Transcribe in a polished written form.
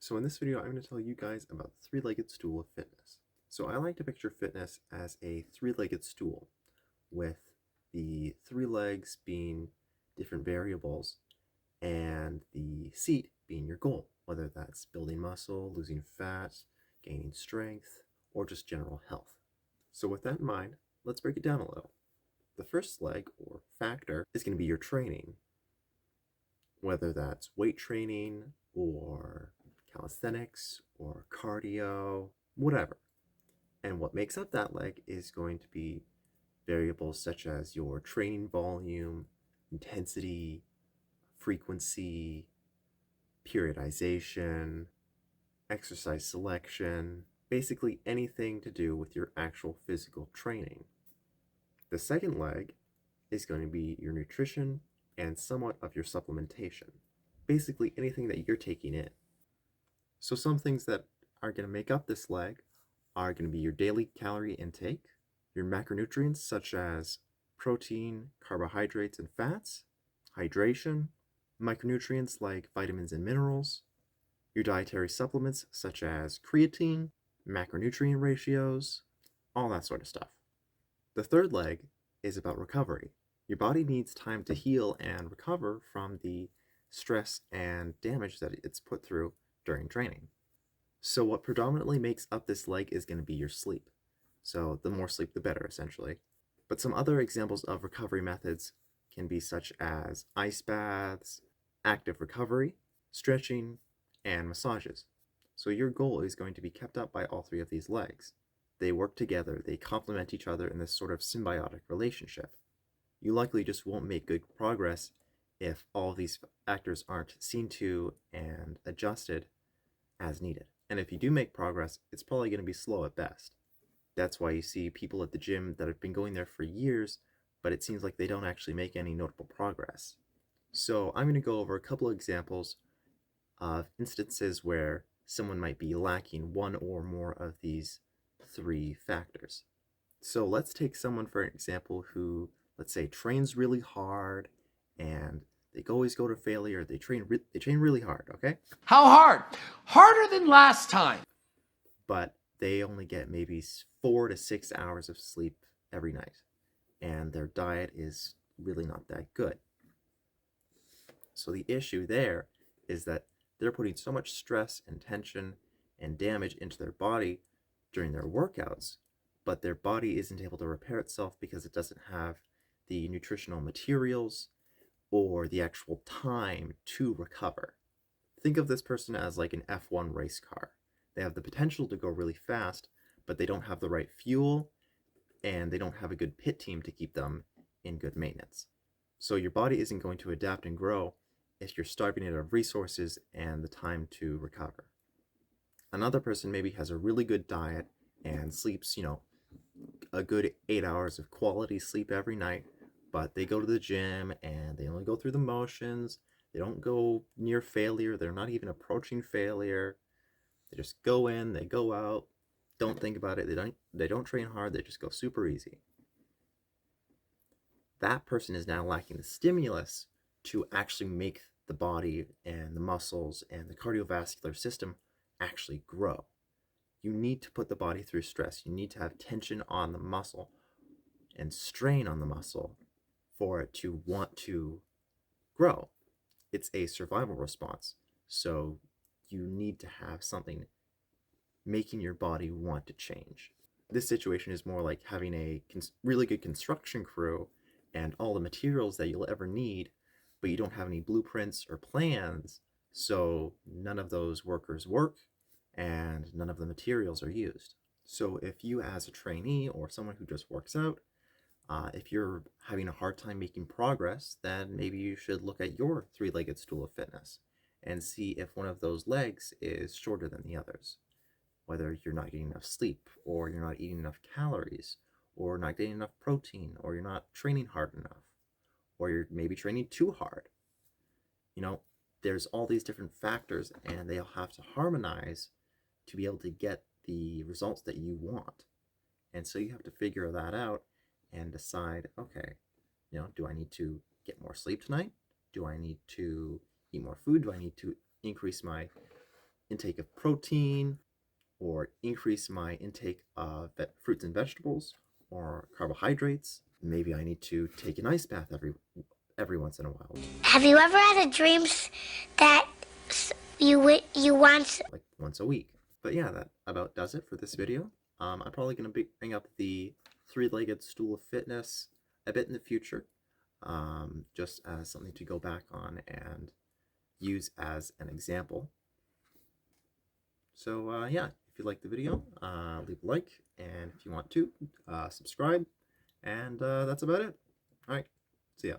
So in this video, I'm going to tell you guys about the three-legged stool of fitness. So I like to picture fitness as a three-legged stool with the three legs being different variables and the seat being your goal, whether that's building muscle, losing fat, gaining strength, or just general health. So with that in mind, let's break it down a little. The first leg or factor is going to be your training, whether that's weight training or calisthenics or cardio, whatever. And what makes up that leg is going to be variables such as your training volume, intensity, frequency, periodization, exercise selection, basically anything to do with your actual physical training. The second leg is going to be your nutrition and somewhat of your supplementation, basically anything that you're taking in. So some things that are going to make up this leg are going to be your daily calorie intake, your macronutrients such as protein, carbohydrates, and fats, hydration, micronutrients like vitamins and minerals, your dietary supplements such as creatine, macronutrient ratios, all that sort of stuff. The third leg is about recovery. Your body needs time to heal and recover from the stress and damage that it's put through during training. So what predominantly makes up this leg is going to be your sleep. So the more sleep, the better, essentially. But some other examples of recovery methods can be such as ice baths, active recovery, stretching, and massages. So your goal is going to be kept up by all three of these legs. They work together, they complement each other in this sort of symbiotic relationship. You likely just won't make good progress if all of these factors aren't seen to and adjusted as needed. And if you do make progress, it's probably going to be slow at best. That's why you see people at the gym that have been going there for years, but it seems like they don't actually make any notable progress. So I'm going to go over a couple of examples of instances where someone might be lacking one or more of these three factors. So let's take someone, for example, who, let's say, trains really hard and they always go to failure. They train really hard, okay? How hard? Harder than last time. But they only get maybe 4 to 6 hours of sleep every night, and their diet is really not that good. So the issue there is that they're putting so much stress and tension and damage into their body during their workouts, but their body isn't able to repair itself because it doesn't have the nutritional materials or the actual time to recover. Think of this person as like an F1 race car. They have the potential to go really fast, but they don't have the right fuel and they don't have a good pit team to keep them in good maintenance. So your body isn't going to adapt and grow if you're starving it of resources and the time to recover. Another person maybe has a really good diet and sleeps, a good 8 hours of quality sleep every night, but they go to the gym and they only go through the motions. They don't go near failure. They're not even approaching failure. They just go in, they go out, don't think about it. They don't train hard. They just go super easy. That person is now lacking the stimulus to actually make the body and the muscles and the cardiovascular system actually grow. You need to put the body through stress. You need to have tension on the muscle and strain on the muscle for it to want to grow. It's a survival response. So you need to have something making your body want to change. This situation is more like having a really good construction crew and all the materials that you'll ever need, but you don't have any blueprints or plans, so none of those workers work and none of the materials are used. So if you as a trainee or someone who just works out, if you're having a hard time making progress, then maybe you should look at your three-legged stool of fitness and see if one of those legs is shorter than the others. Whether you're not getting enough sleep, or you're not eating enough calories, or not getting enough protein, or you're not training hard enough, or you're maybe training too hard. There's all these different factors and they all have to harmonize to be able to get the results that you want. And so you have to figure that out and decide, okay, do I need to get more sleep tonight? Do I need to eat more food? Do I need to increase my intake of protein, or increase my intake of fruits and vegetables, or carbohydrates. Maybe I need to take an ice bath every once in a while. Have you ever had a dream that you want? Like once a week. But yeah, that about does it for this video. I'm probably going to bring up the three-legged stool of fitness a bit in the future, just as something to go back on and use as an example. So yeah, if you like the video, leave a like, and if you want to, subscribe, and that's about it. All right, see ya.